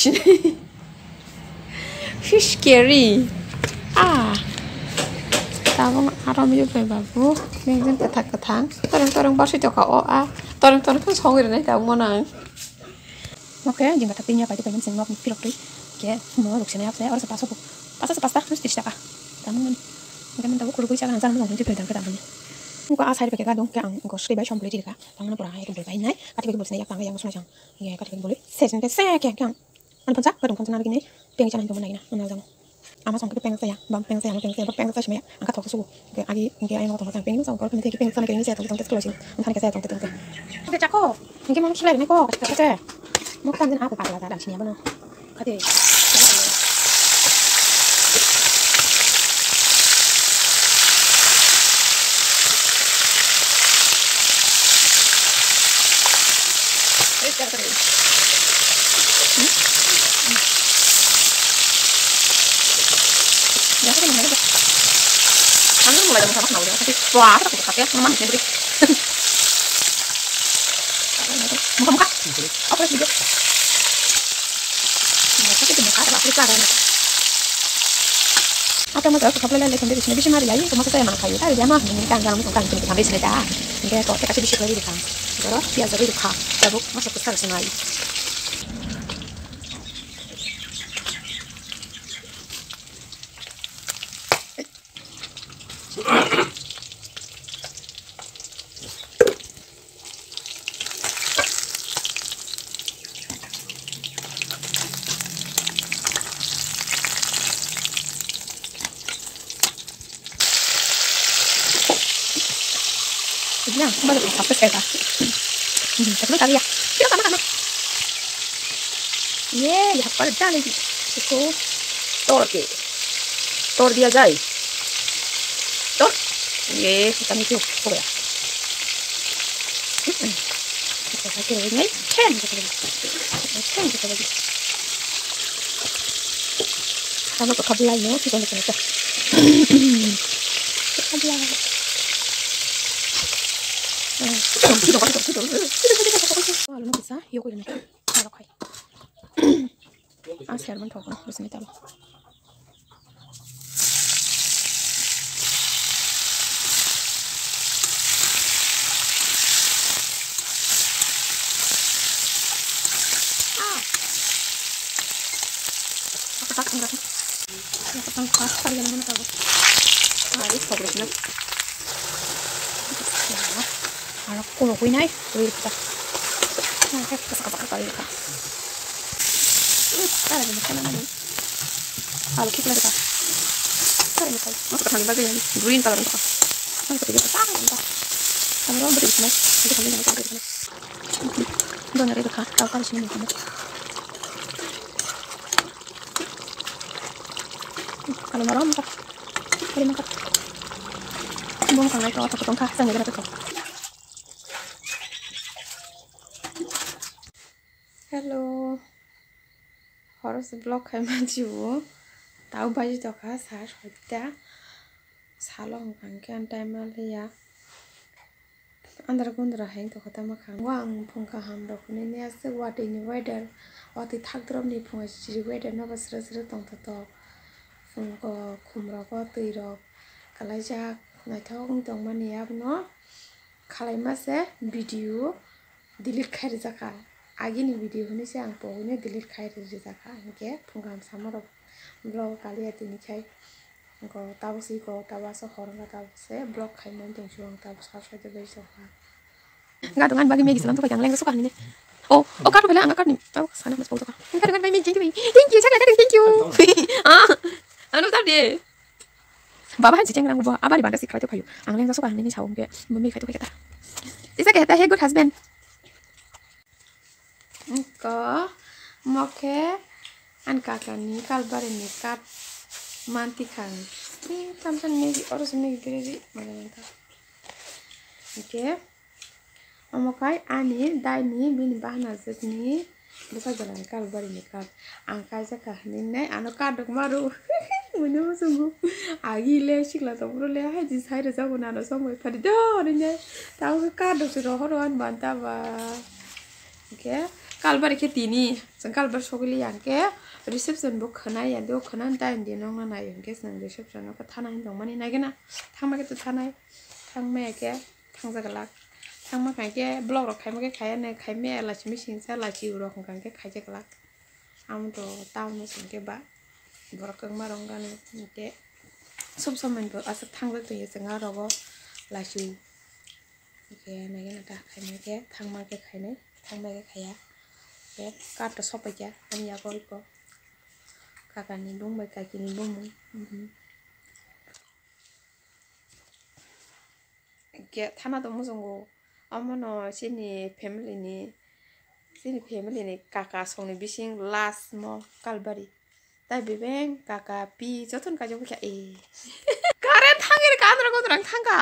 fish. Fish scary. Tao 하람이 옆에 바보. 냉장 깨탁깨탁. 떠렁떠렁 버시죠 가오. 떠렁떠렁 큰 성이라네. tao muốn ăn. Ok, nhưng mà thật tin nha, phải tụi mình xem ngọc phi lộc đi. Kìa, mới lục xe này áp xe, ở đây pasta phục. Pasta, nó stick ka. Tama cái mình tao cũng lục cái hàng răng nó còn chưa phải cái tao Ko aside pakai kadung yang ko sri bai chompli dika tangan pura itu boleh naik kati boleh naik tangga yang sunai jang ya kati boleh sesen ke se ke kan an panca kadung kan nabi ni peng jalan itu mana ina mana jang ama song ke peng saya bam peng saya semua angkat tok suku ke agi nge ayo tok tang peng song ko peng ke peng sana ke ni saya tok tok sing kan ke saya tok tok oke cako nge mau sila ni ko kati mau kan apa pak la sini apa no kati mulai dengan sama udah tapi wah aku takut ya memang ini beri muka apa sih dia tapi itu muka apa cara apa yang mau aku lele sampai di sini bisa mari aja cuma saya mana kayu tadi dia mah menginginkan dalam tentang itu sampai sini dah enggak kok kita bisa lagi kan terus biasa itu kah sabuk masuk ke sana semai 그냥 한번에 바쁠 때가 그럼 가리야 필요가 많아 예 약발을 짜내기 그리고 또렇게 또르디아 자이 또 예 일단 이거 뭐야 이렇게 갈게 되네 캔 이렇게 되네 다음에 또 가블라이네 이거 이렇게 했죠 가블라이 Alun bisa, yuk ini kalau kai. Asyik alun thok, bismillah tahu. Apa enggak? Ya ketang pas kali yang mana tahu. Ini fokus nih. Kalau kulo kuy nai, kuy kita. Nah, kayak kesakap kali kita. Ada di mana nih? Kalau kita lihat, cari kita. Masuk ke dalam bagian ini, green color itu. Nah, kita lihat apa entah. Kalau orang beri sini, kita kali ini kita lihat. Donor itu kan, tahu kan sini nih. Kalau orang makan, kali makan. Buang kan itu atau potong kah, sangat berat itu. Hello, harus vlog kayak maju. Tahu baju toka sah sudah salong kan time ya. Andar gundra hang toka tama kan. Wang pungka ham dok ni ase what in weather. What it hak drum ni punga ciri weather na basra tong to. Pungka kumra ko tiro. Kalau jak ngai thong tong mani ab no. Kalau masih video delete kari zakar. Agi ni video ni sih ang poh ni delete kari zakar. Oke, punggam sama ro blog kali ya ini kai. Ko tahu sih ko tahu asal orang tahu sih blog kai nanti juang tahu sahaja bersama. Enggak dengan bagi Maggie selam tuh yang lain suka nih. Oh kan bilang enggak kan nih. Oh sana mas foto kan. Enggak dengan bagi Maggie. Thank you, sangat thank you. Anu tadi. Bapak sih jangan ngubah. Abah di bangga sih kalau itu kayu. Ang lain suka nih saung ke. Bumi kayu kita. Isa kita hey good husband. Ko moke an kakak ni kalbar ni kat manti kan ni tamsan ni harus ni jadi mana entah oke mokai ani dai ni bini bahna zet ni bisa jalan kalbar ni kat angkai sekah ni nai anu kaduk maru menu sungguh agi le sikla to bro le hai di sai re jago na no somo padi do ni tahu kaduk si rohoran banta ba oke kalbar ke tini jeng kalbar sogili yanke reception bo khana ya do khana time di nong na yanke jeng reception ko thana hin dong mani nai gena thangma ke to thanai thangma ke thangjagalak thangma ke blog ro khaima ke khaya ne khaime la chimi singsa la chi ro khang ke khaijagalak am to town no sing ke ba borok ma rong gane te sob somen bo asa thangjak to jenga rogo la chu ke nai gena ta khaime ke thangma ke khaine thangma ke khaya ke kato sopai ya ani ya ko kakani bumbai kakini bumu ke thana to muzongo amono sini family ni kaka songni bising last mo kalbari tai bebeng kaka pi joton ka jobu kya e karen thangir kadra godrang thanga